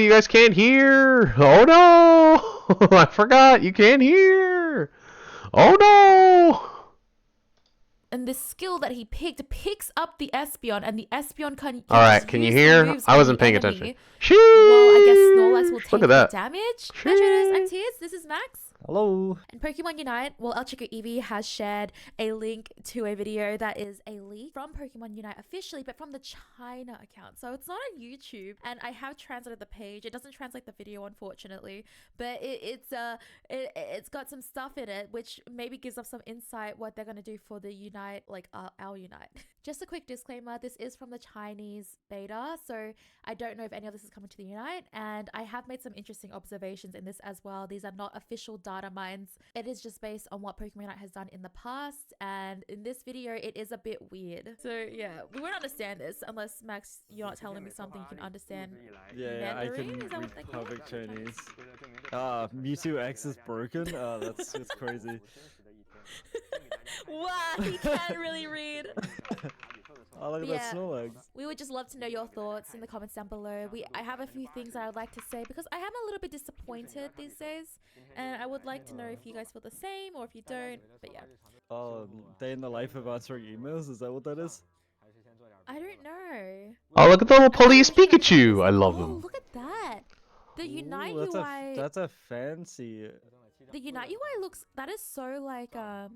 you guys can't hear. Oh no! I forgot, you can't hear. Oh no! And this skill that he picks up the Espeon, and the Espeon can Alright, just can you use the hear? moves I on wasn't the paying attention. enemy. Well, I guess Snorlax will Sheesh! Look at take the that. damage. Hi traders and Sheesh! tears, this is Max. Hello. And Pokemon Unite, well, El Chico Eevee has shared a link to a video that is a leak from Pokemon Unite officially, but from the China account. So it's not on YouTube, and I have translated the page. It doesn't translate the video, unfortunately, but it's got some stuff in it, which maybe gives us some insight what they're gonna do for the Unite, like our Unite. Just a quick disclaimer: this is from the Chinese beta, so I don't know if any of this is coming to the Unite, and I have made some interesting observations in this as well. These are not official data mines. It is just based on what Pokemon Unite has done in the past, and in this video it is a bit weird. So yeah, we won't understand this unless, Max, you're not telling me something you can understand. Yeah, I Mandarin? can Is that what read they call perfect it? Chinese. Mewtwo X is broken. That's crazy. Wow, he can't really read. Oh, look at that Snorlax. We would just love to know your thoughts in the comments down below. I have a few things I would like to say because I am a little bit disappointed these days, and I would like to know if you guys feel the same or if you don't. But yeah. Oh, day in the life of answering emails. Is that what that is? I don't know. Oh, look at the little I'm not police really sure what Pikachu! this I is. love Oh, him. look at that. The Unite Ooh, UI. that's a fancy. The Unite UI looks. That is so like I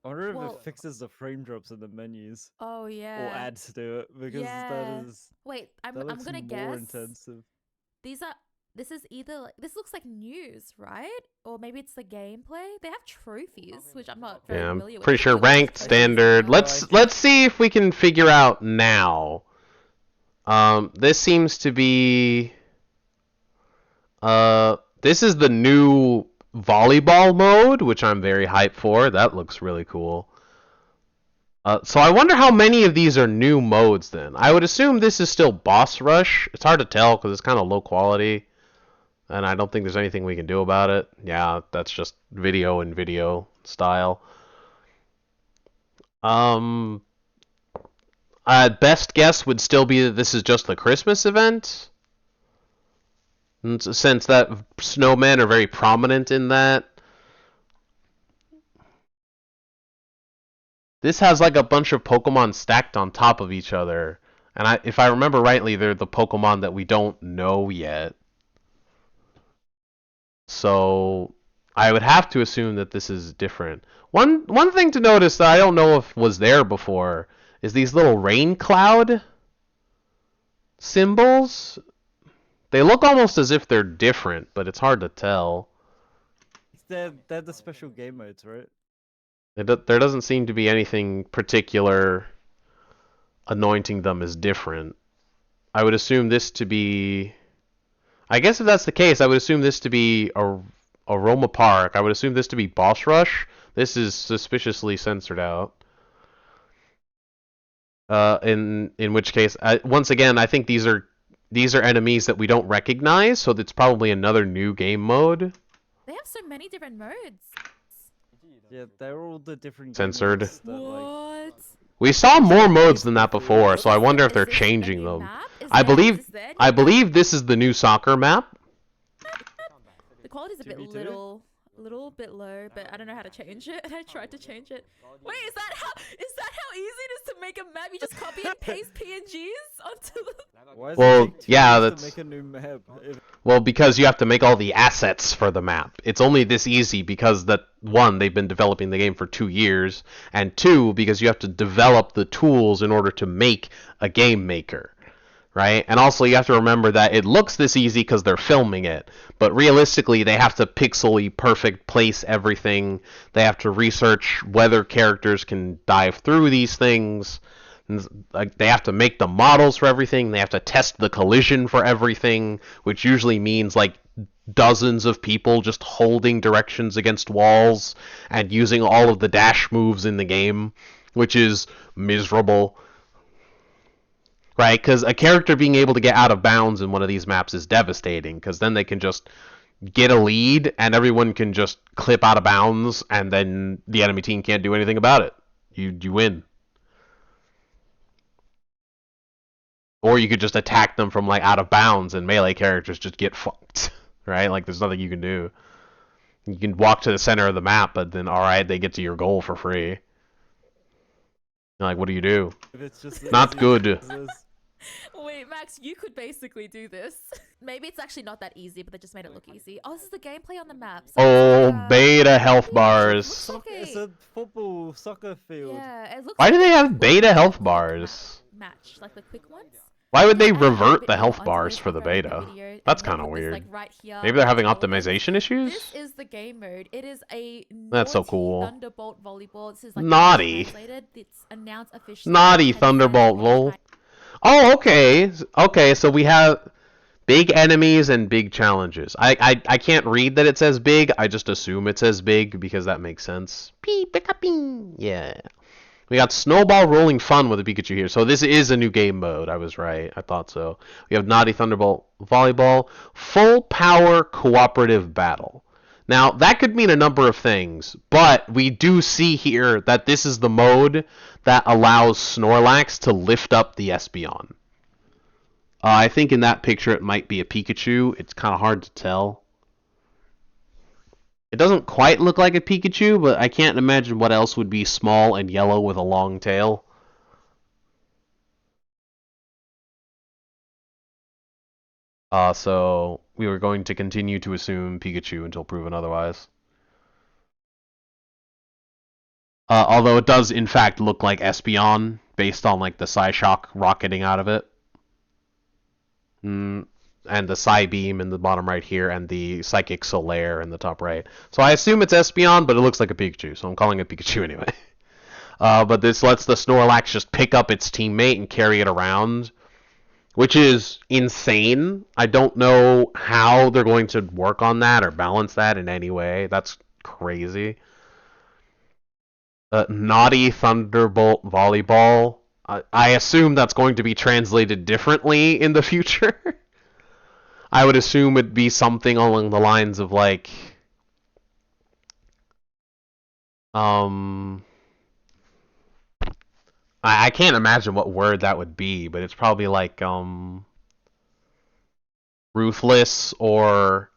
wonder if Well- it fixes the frame drops in the menus Oh yeah. or adds to it because Yeah. that is. Wait, I'm That looks gonna more guess. intensive. This is either like, this looks like news, right? Or maybe it's the gameplay. They have trophies, which I'm not very Yeah, I'm familiar with. pretty sure Trophies ranked, trophies. standard. Oh, Let's see if we can figure out now. This seems to be this is the new volleyball mode, which I'm very hyped for. That looks really cool. So I wonder how many of these are new modes then. I would assume this is still boss rush. It's hard to tell because it's kind of low quality. And I don't think there's anything we can do about it. Yeah, that's just video and video style. Best guess would still be that this is just the Christmas event. Since that snowmen are very prominent in that. This has like a bunch of Pokemon stacked on top of each other. And if I remember rightly, they're the Pokemon that we don't know yet. So I would have to assume that this is different. One thing to notice that I don't know if was there before is these little rain cloud symbols. They look almost as if they're different, but it's hard to tell. They're the special game modes, right? There doesn't seem to be anything particular anointing them as different. I would assume this to be... I guess if that's the case, I would assume this to be Aroma Park. I would assume this to be Boss Rush. This is suspiciously censored out. In which case, once again, I think these are enemies that we don't recognize, so it's probably another new game mode. They have so many different modes. Yeah, they're all the different. Censored. Game modes that, like, What? We saw more modes than that before, so I wonder if they're Is this a changing new them. map? Is I this believe their I new believe this is the new soccer map. The quality's a bit 2v2? little bit low, but I don't know how to change it, and I tried to change it. Wait, is that how easy it is to make a map? You just copy and paste PNGs onto the... Why does Well, it take 2 yeah, years that's... to make a new map. Well, because you have to make all the assets for the map. It's only this easy because one, they've been developing the game for 2 years, and two, because you have to develop the tools in order to make a game maker. Right? And also you have to remember that it looks this easy because they're filming it, but realistically they have to pixely perfect place everything. They have to research whether characters can dive through these things. Like, they have to make the models for everything. They have to test the collision for everything, which usually means like dozens of people just holding directions against walls and using all of the dash moves in the game, which is miserable. Right, because a character being able to get out of bounds in one of these maps is devastating, because then they can just get a lead, and everyone can just clip out of bounds, and then the enemy team can't do anything about it. You win. Or you could just attack them from like out of bounds, and melee characters just get fucked, right? Like there's nothing you can do. You can walk to the center of the map, but then alright, they get to your goal for free. Like, what do you do? If it's just Not good. Wait, Max, you could basically do this. Maybe it's actually not that easy, but they just made it look easy. Oh, this is the gameplay on the map. So Oh, it's like, beta health bars. Soccer, it's a football soccer field. Yeah, it looks Why do like they a have quick beta health quick bars? match, like the quick ones. Why would they Yeah, I'll add a revert bit the more health onto bars this for the after I make beta? video, and That's then kind of put this, weird. like, right here Maybe they're as having relevance. optimization issues? This is the game mode. It is a That's so naughty cool. Thunderbolt volleyball. This is like Naughty. translated. It's announced officially. Naughty Tencent Thunderbolt in Vol. China. Oh, okay. Okay, so we have big enemies and big challenges. I can't read that it says big. I just assume it says big because that makes sense. Yeah. We got Snowball Rolling Fun with a Pikachu here. So this is a new game mode. I was right. I thought so. We have Naughty Thunderbolt Volleyball. Full Power Cooperative Battle. Now, that could mean a number of things, but we do see here that this is the mode that allows Snorlax to lift up the Espeon. I think in that picture it might be a Pikachu. It's kind of hard to tell. It doesn't quite look like a Pikachu, but I can't imagine what else would be small and yellow with a long tail. So we were going to continue to assume Pikachu until proven otherwise. Although it does in fact look like Espeon, based on like the Psyshock rocketing out of it. And the Psybeam in the bottom right here, and the Psychic Solaire in the top right. So I assume it's Espeon, but it looks like a Pikachu, so I'm calling it Pikachu anyway. But this lets the Snorlax just pick up its teammate and carry it around, which is insane. I don't know how they're going to work on that or balance that in any way. That's crazy. Naughty Thunderbolt Volleyball. I assume that's going to be translated differently in the future. I would assume it'd be something along the lines of like, I can't imagine what word that would be, but it's probably like ruthless, or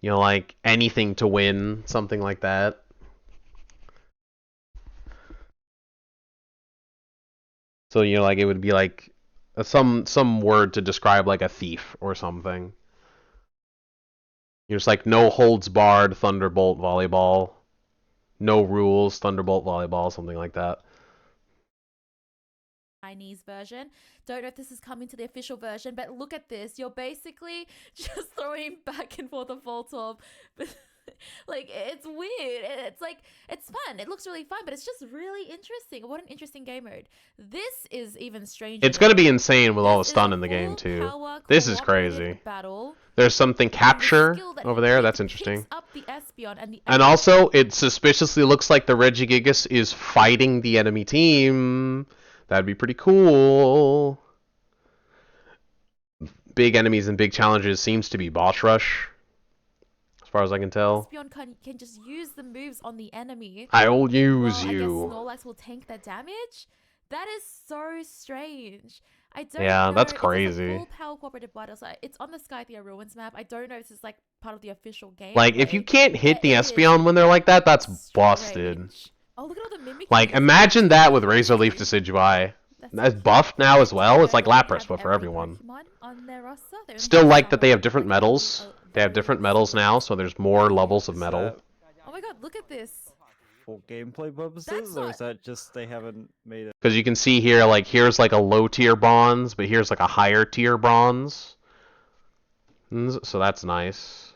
like anything to win, something like that. So like it would be like some word to describe like a thief or something. You're just like no holds barred Thunderbolt Volleyball, no rules Thunderbolt Volleyball, something like that. Chinese version. Don't know if this is coming to the official version, but look at this. You're basically just throwing back and forth a Voltorb. Like, it's weird. It's like, it's fun. It looks really fun, but it's just really interesting. What an interesting game mode. This is even stranger. It's going to be insane with all the stun in the game, too. This is crazy. Battle. There's something capture over there. That's interesting. Up the Espeon and also, it suspiciously looks like the Regigigas is fighting the enemy team. That'd be pretty cool. Big enemies and big challenges seems to be boss rush, as far as I can tell. Espeon can just use the moves on the enemy. I will use you. you. I guess Snorlax will tank that damage? That is so strange. I don't yeah, know. that's crazy. Full power cooperative battle. So it's on the Skythea Ruins map. I don't know if this is like part of the official game. Like, if you can't hit the Espeon when they're like that, that's busted. Oh, look at all the mimicry. Like, imagine that with Razor Leaf Decidueye. That's buffed now as well. It's like Lapras, but for everyone. Still like that they have different metals. They have different metals now, so there's more levels of metal. Oh my god, look at this. For gameplay purposes, or is that just they haven't made it? Because you can see here, like, here's like a low tier bronze, but here's like a higher tier bronze. So that's nice.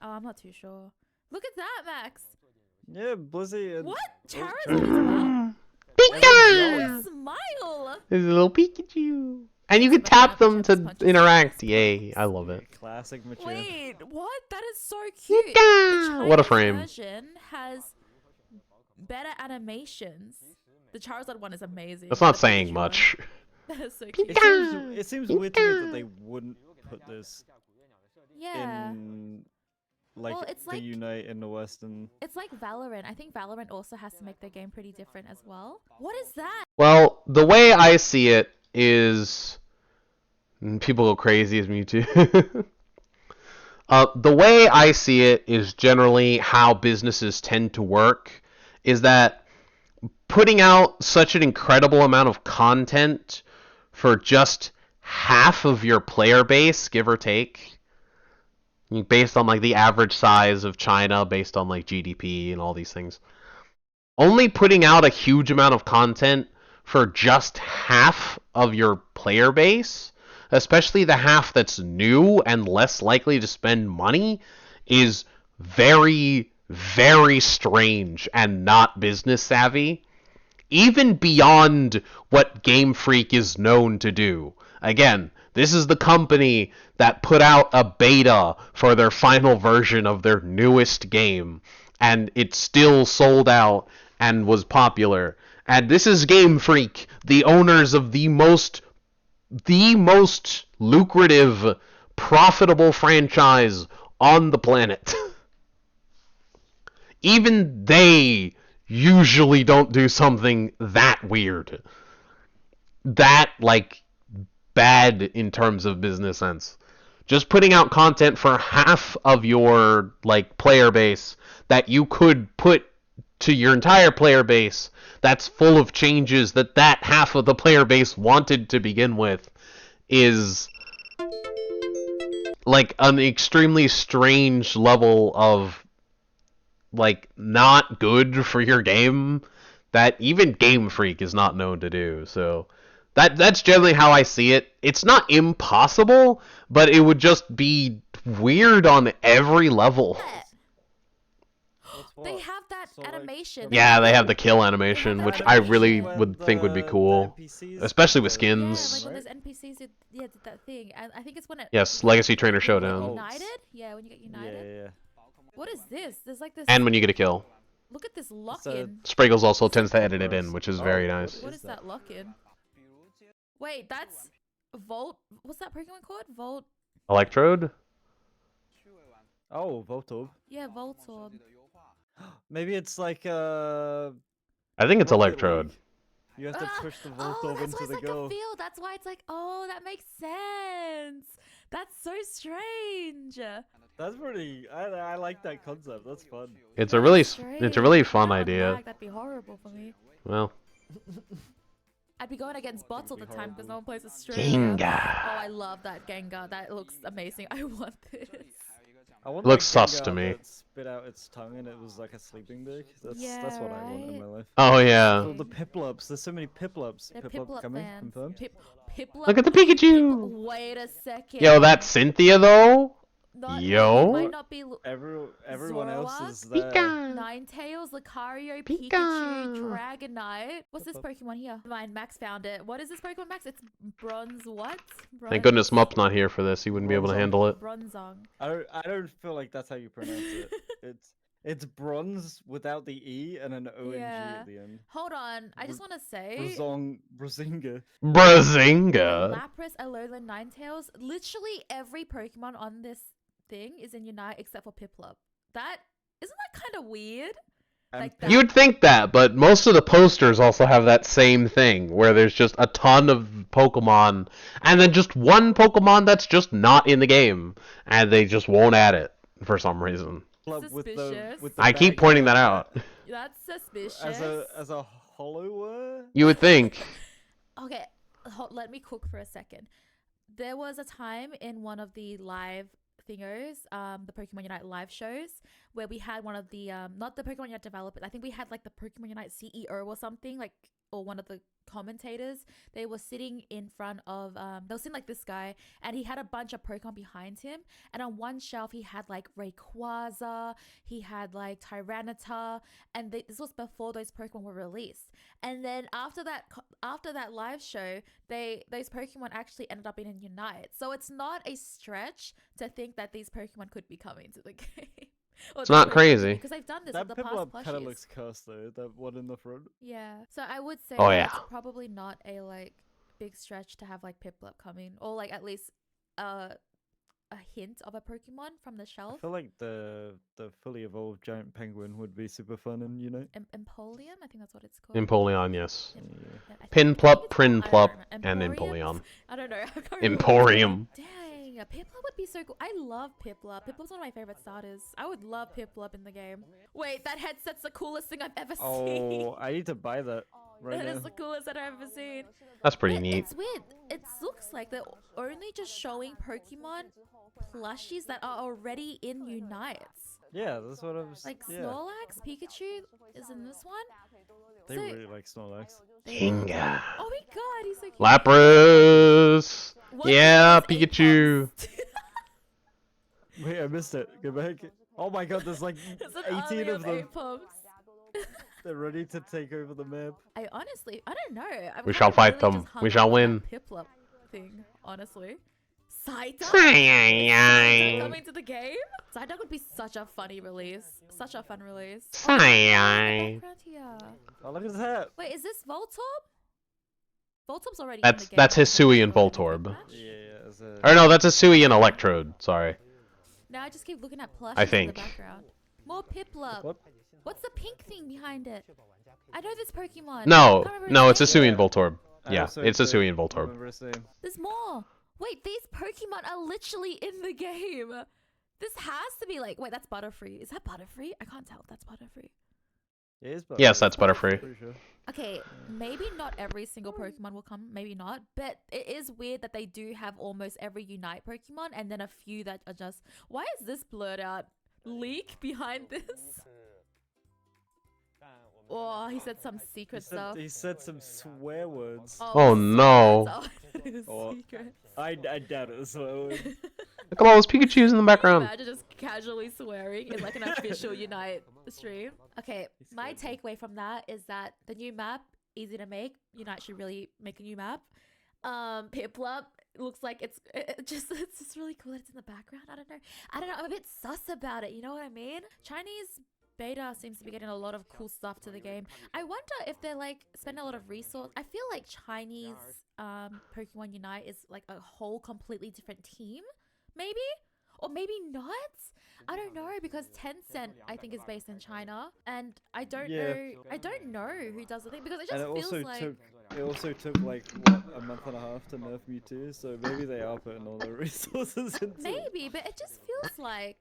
Oh, I'm not too sure. Look at that, Max. Yeah, Blizzy and... What? Charizard? Pika! Smile! There's a little Pikachu. And you can tap them to interact. Yay, I love it. Classic mature. Wait, what? That is so cute. What a frame. The version has better animations. The Charizard one is amazing. That's not saying much. That is so cute. It seems weird to me that they wouldn't put this in... Like, well, it's the like, Unite in the Western... It's like Valorant. I think Valorant also has to make their game pretty different as well. What is that? Well, the way I see it is And people go crazy as Mewtwo. The way I see it is generally how businesses tend to work is that putting out such an incredible amount of content for just half of your player base, give or take, based on like the average size of China, based on like GDP and all these things. Only putting out a huge amount of content for just half of your player base, especially the half that's new and less likely to spend money, is very, very strange and not business savvy, even beyond what Game Freak is known to do. Again, this is the company that put out a beta for their final version of their newest game, and it still sold out and was popular. And this is Game Freak, the owners of the most lucrative, profitable franchise on the planet. Even they usually don't do something that weird. That, like, bad in terms of business sense. Just putting out content for half of your, like, player base that you could put to your entire player base that's full of changes that half of the player base wanted to begin with is like an extremely strange level of like not good for your game that even Game Freak is not known to do. So that's generally how I see it. It's not impossible, but it would just be weird on every level. They have that animation. Yeah, they have the kill animation, which I really would think would be cool, especially with skins. Yeah, like when there's NPCs, did that thing. And I think it's when it. Yes, Legacy Trainer Showdown. United? Yeah, when you get united. Yeah. What is this? There's like this. And when you get a kill. Look at this lock-in. Spriggles also tends to edit it in, which is very nice. What is that lock-in? Wait, that's Volt. What's that Pokemon called? Volt. Electrode? Oh, Voltorb. Yeah, Voltorb. Maybe it's like I think it's Electrode. You have to push the Voltorb into the like goal. A field. That's why it's like, oh, that makes sense. That's so strange. That's pretty. I like that concept. That's fun. It's a really fun idea. That'd be horrible for me. Well. I'd be going against bots all the time because no one plays Australia. Gengar. Oh, I love that Gengar. That looks amazing. I want this. It looks sus to me. That spit out its tongue and it was like a sleeping bag. That's what I want in my life. Oh yeah. All the Piplups. There's so many Piplups. Piplup coming. fans. Confirmed. Piplup. Look at the Pikachu. Wait a second. Yo, that's Cynthia though. It might not be Everyone else is there. Ninetales, Lucario, Pikachu, Dragonite. What's this Pokemon here? Mine, Max found it. What is this Pokemon, Max? It's Bronze what? Thank goodness Mup's not here for this. He wouldn't be able to handle it. Bronzong. I don't feel like that's how you pronounce it. It's bronze without the E and an ONG at the end. Hold on, I just want to say... Brazinga. Lapras, Alolan, Ninetales. Literally every Pokemon on this thing is in Unite except for Piplup. Isn't that kind of weird? Like that. You'd think that, but most of the posters also have that same thing, where there's just a ton of Pokemon, and then just one Pokemon that's just not in the game, and they just won't add it for some reason. Suspicious. I keep pointing that out. That's suspicious. As a follower? You would think. Okay, let me cook for a second. There was a time in one of the live thingos, the Pokemon Unite live shows, where we had one of the not the Pokemon Unite developers. I think we had like the Pokemon Unite CEO or something, like, or one of the commentators. They were sitting in front of they were sitting like this guy, and he had a bunch of Pokemon behind him, and on one shelf he had like Rayquaza, he had like Tyranitar, and this was before those Pokemon were released. And then after that live show, those Pokemon actually ended up in Unite. So it's not a stretch to think that these Pokemon could be coming to the game. It's not crazy. Because they've done this that with the past plushies. Kind of looks cursed though. That one in the front. Yeah. So I would say it's probably not a like big stretch to have like Piplup coming, or like at least a a hint of a Pokemon from the I shelf. feel like the fully evolved giant penguin would be super fun and Empoleon, I think that's what it's called. Empoleon, yes. Yeah. Pinplup, Prinplup, and Empoleon. I don't know. I can't remember Emporium. Dang, Piplup would be so cool. I love Piplup. Piplup's one of my favorite starters. I would love Piplup in the game. Wait, that headset's the coolest thing I've ever seen. Oh, I need to buy that right That now. is the coolest that I've ever seen. That's pretty neat. It's weird. It looks like they're only just showing Pokemon plushies that are already in Unites. Yeah, that's what I was. Like yeah. Snorlax, Pikachu is in this one. They really like Snorlax. Kinga. Oh my god, he's so cute. Lapras. What Yeah, is Pikachu. Wait, I missed it. Go back. Oh my god, there's like There's an 18 of them. Apomps. They're ready to take over the map. I don't know. We shall fight them. We shall win. Piplup thing, honestly. Psyduck? Psyduck. Coming to the game? Psyduck would be such a funny release. Such a fun release. Psyduck. Oh, look at his hat. Wait, is this Voltorb? Voltorb's already That's in the game. that's Hisuian Voltorb. Yeah. Or no, that's Hisuian Electrode. Sorry. Now I just keep looking at plushies I think. in the background. More Piplup. What? What's the pink thing behind it? I know this Pokemon. No, I can't remember no, its it's name. Hisuian Voltorb. I Yeah, also it's don't Hisuian Voltorb. remember his name. There's more. Wait, these Pokemon are literally in the game. This has to be like, wait, that's Butterfree. Is that Butterfree? I can't tell if that's Butterfree. It is Butterfree. Yes, that's Butterfree. Pretty sure. Okay, maybe not every single Pokemon will come, maybe not, but it is weird that they do have almost every Unite Pokemon and then a few that are just, why is this blurred out? Leak behind this? Oh, he said some secret stuff. He said some swear words. Oh, no. Oh. Secret. I doubt it. So Look at all those Pikachus in the background. Imagine just casually swearing in like an official Unite stream. Okay, my takeaway from that is that the new map, easy to make. Unite should really make a new map. Piplup looks like it's just really cool that it's in the background. I don't know. I'm a bit sus about it. You know what I mean? Chinese beta seems to be getting a lot of cool stuff to the game. I wonder if they're like spending a lot of resource. I feel like Chinese Pokemon Unite is like a whole completely different team, maybe, or maybe not. I don't know, because Tencent I think is based in China, and I don't know who does the thing, because it just feels like it also took like what, a month and a half to nerf Mewtwo, so maybe they are putting all their resources into it. Maybe, but it just feels like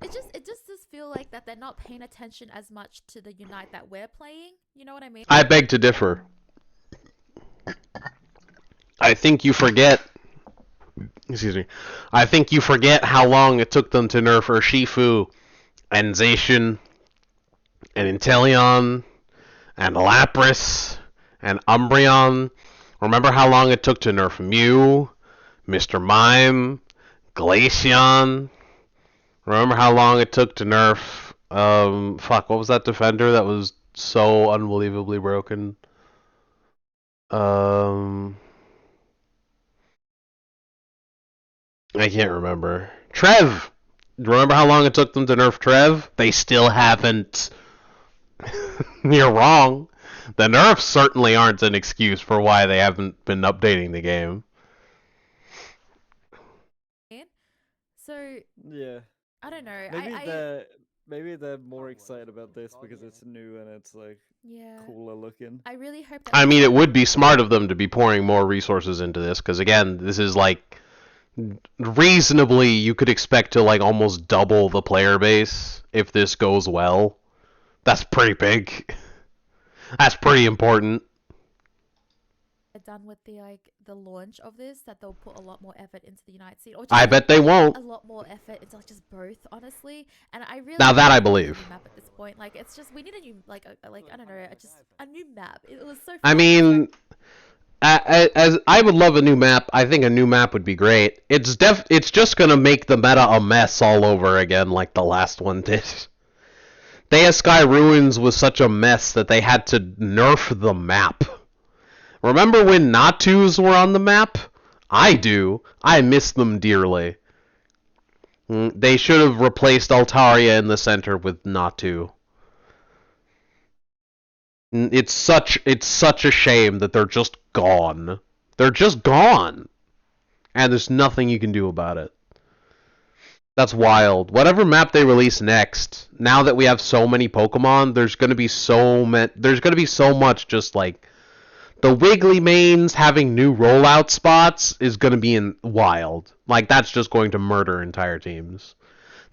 it just does feel like that they're not paying attention as much to the Unite that we're playing. You know what I mean? I beg to differ. I think you forget. Excuse me. I think you forget how long it took them to nerf Urshifu and Zacian and Inteleon and Lapras and Umbreon. Remember how long it took to nerf Mew, Mr. Mime, Glaceon. Remember how long it took to nerf what was that defender that was so unbelievably broken? I can't remember. Trev! Remember how long it took them to nerf Trev? They still haven't. You're wrong. The nerfs certainly aren't an excuse for why they haven't been updating the game. So Yeah. I don't know. Maybe they're more excited about this because it's new and it's like cooler looking. I really hope that. I mean, it would be smart of them to be pouring more resources into this, because again, this is like reasonably you could expect to like almost double the player base if this goes well. That's pretty big. That's pretty important. Done with the launch of this, that they'll put a lot more effort into the United States. Or I bet they won't. A lot more effort into just both, honestly. And I really now that I need a believe. new map at this point, like it's just we need a new I don't know, just a new map. It was so. I mean, as I would love a new map. I think a new map would be great. It's just gonna make the meta a mess all over again, like the last one did. Deus Sky Ruins was such a mess that they had to nerf the map. Remember when Natus were on the map? I do. I miss them dearly. They should have replaced Altaria in the center with Natu. It's such a shame that they're just gone. They're just gone. And there's nothing you can do about it. That's wild. Whatever map they release next, now that we have so many Pokemon, there's gonna be so much just like the Wiggly mains having new rollout spots is gonna be wild. Like that's just going to murder entire teams.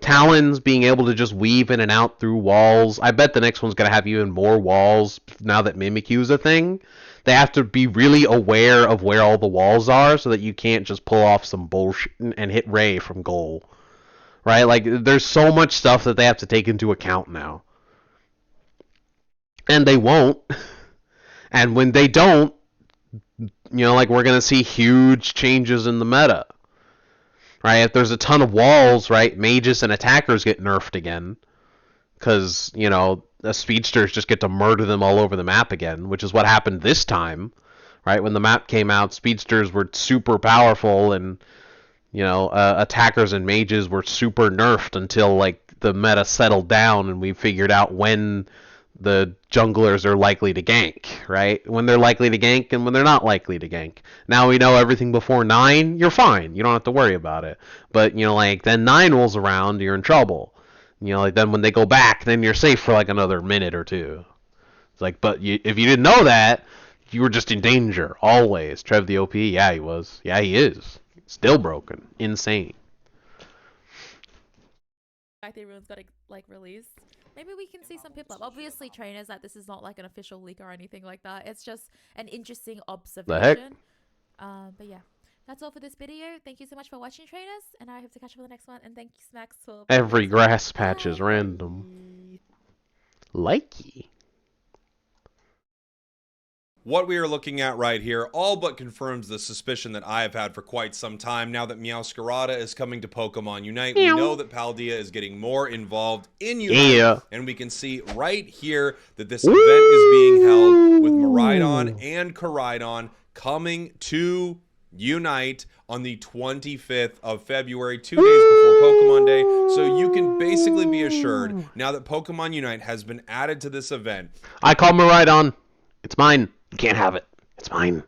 Talons being able to just weave in and out through walls. I bet the next one's gonna have even more walls now that Mimikyu's a thing. They have to be really aware of where all the walls are so that you can't just pull off some bullshit and hit Ray from goal. Right? Like, there's so much stuff that they have to take into account now. And they won't. And when they don't, like, we're going to see huge changes in the meta. Right? If there's a ton of walls, right, mages and attackers get nerfed again. Because, the speedsters just get to murder them all over the map again, which is what happened this time. Right? When the map came out, speedsters were super powerful and attackers and mages were super nerfed until like the meta settled down and we figured out when the junglers are likely to gank, right? When they're likely to gank and when they're not likely to gank. Now we know everything before 9, you're fine. You don't have to worry about it. But, then 9 rolls around, you're in trouble. Then when they go back, then you're safe for like another minute or two. It's like, but if you didn't know that, you were just in danger, always. Trev the OP, yeah, he was. Yeah, he is. Still broken. Insane. Fact everyone's got like released. Maybe we can see some people. Obviously, trainers, that this is not like an official leak or anything like that. It's just an interesting observation. The heck? But yeah, that's all for this video. Thank you so much for watching, trainers, and I hope to catch you for the next one. And thank you, Smacks, for every grass patch is random. Likey. What we are looking at right here all but confirms the suspicion that I have had for quite some time. Now that Meowscarada is coming to Pokemon Unite, we know that Paldea is getting more involved in Unite, and we can see right here that this event is being held with Miraidon and Koraidon coming to Unite on the 25th of February, 2 days before Pokemon Day. So you can basically be assured now that Pokemon Unite has been added to this event. I call Miraidon. It's mine. You can't have it. It's mine.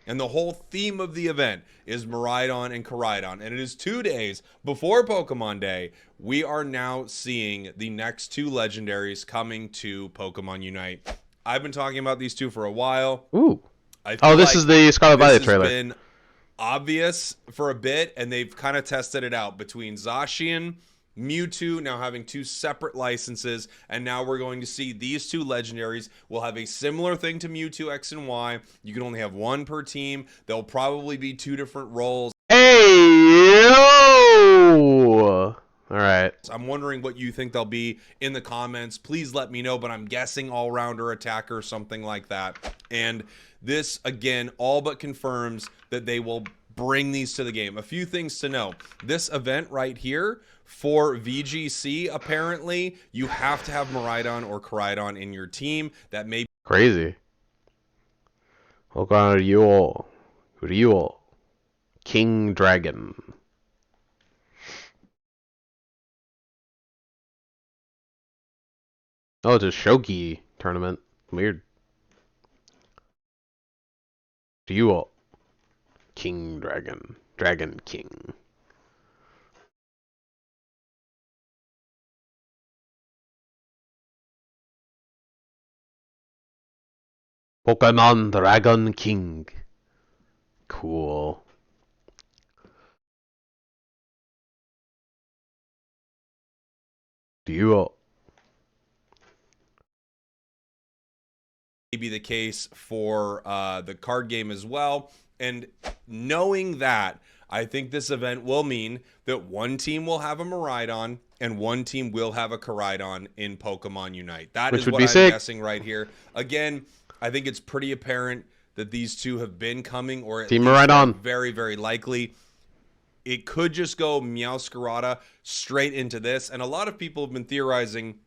And the whole theme of the event is Miraidon and Koraidon. And it is 2 days before Pokemon Day. We are now seeing the next two legendaries coming to Pokemon Unite. I've been talking about these two for a while. Ooh. This is the Scarlet Violet trailer. This has been obvious for a bit, and they've kind of tested it out between Zacian, Mewtwo now having two separate licenses, and now we're going to see these two legendaries will have a similar thing to Mewtwo X and Y. You can only have one per team. There'll probably be two different roles. Hey, yo! All right. I'm wondering what you think they'll be in the comments. Please let me know, but I'm guessing all-rounder attacker, something like that. And this, again, all but confirms that they will bring these to the game. A few things to know. This event right here, for VGC, apparently, you have to have Miraidon or Koraidon in your team. That may be crazy. Ryuo. King Dragon. Oh, it's a Shogi tournament. Weird. Ryuo. King Dragon. Dragon King. Pokemon Dragon King. Cool. Duo. be the case for the card game as well. And knowing that, I think this event will mean that one team will have a Miraidon and one team will have a Koraidon in Pokemon Unite. That is what I'm guessing right here. Again, I think it's pretty apparent that these two have been coming, or at Team least Miraidon. Very, very likely. It could just go Meowscarada straight into this. And a lot of people have been theorizing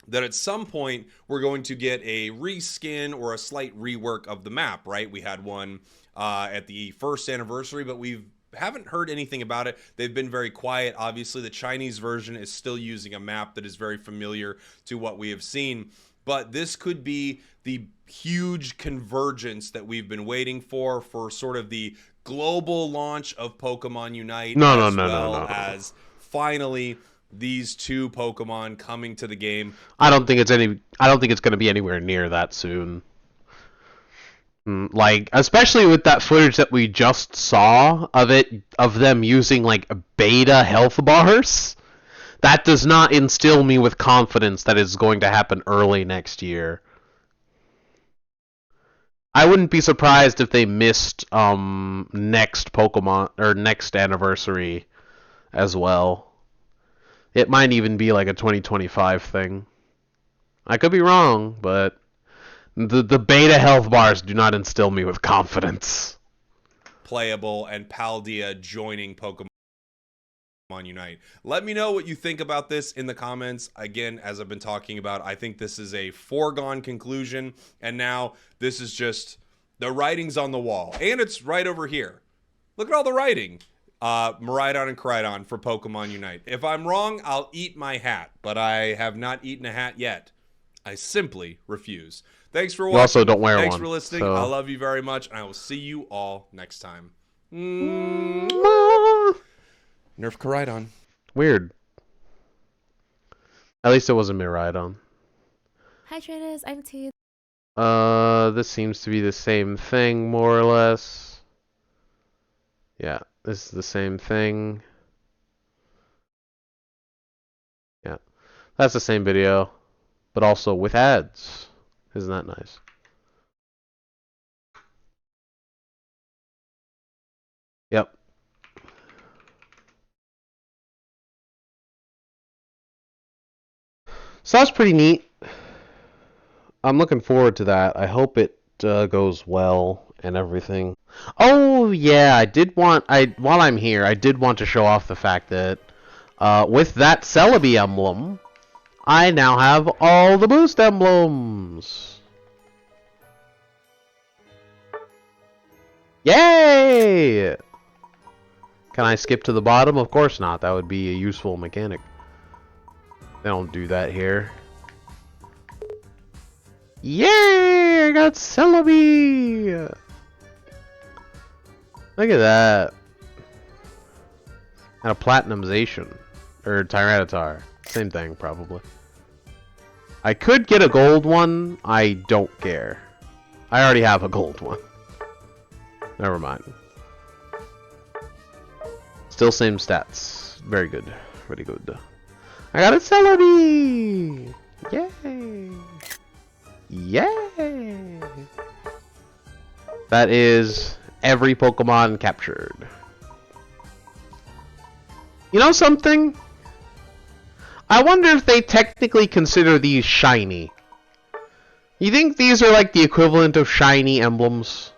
that at some point we're going to get a reskin or a slight rework of the map, right? We had one at the first anniversary, but we haven't heard anything about it. They've been very quiet. Obviously, the Chinese version is still using a map that is very familiar to what we have seen. But this could be the huge convergence that we've been waiting for sort of the global launch of Pokemon Unite, No. as finally these two Pokemon coming to the game. I don't think it's going to be anywhere near that soon. Like, especially with that footage that we just saw of them using like beta health bars, that does not instill me with confidence that it's going to happen early next year. I wouldn't be surprised if they missed next Pokemon or next anniversary as well. It might even be like a 2025 thing. I could be wrong, but the beta health bars do not instill me with confidence. Playable and Paldea joining Pokemon Unite. Let me know what you think about this in the comments. Again, as I've been talking about, I think this is a foregone conclusion, and now this is just the writing's on the wall, and it's right over here. Look at all the writing. Miraidon and Koraidon for Pokemon Unite. If I'm wrong, I'll eat my hat, but I have not eaten a hat yet. I simply refuse. Thanks for watching. You also don't wear Thanks one, for listening. so. I love you very much, and I will see you all next time. Nerf Koraidon. Weird. At least it wasn't Miraidon. Hi traders, I'm T. This seems to be the same thing, more or less. Yeah, this is the same thing. Yeah, that's the same video, but also with ads. Isn't that nice? Yep. So that's pretty neat. I'm looking forward to that. I hope it goes well and everything. Oh yeah, while I'm here, I did want to show off the fact that with that Celebi emblem, I now have all the boost emblems. Yay! Can I skip to the bottom? Of course not. That would be a useful mechanic. They don't do that here. Yay! I got Celebi! Look at that. And a Platinumization. Or Tyranitar. Same thing, probably. I could get a gold one. I don't care. I already have a gold one. Never mind. Still same stats. Very good. Very good. I got a Celebi! Yay! Yay! That is every Pokemon captured. You know something? I wonder if they technically consider these shiny. You think these are like the equivalent of shiny emblems?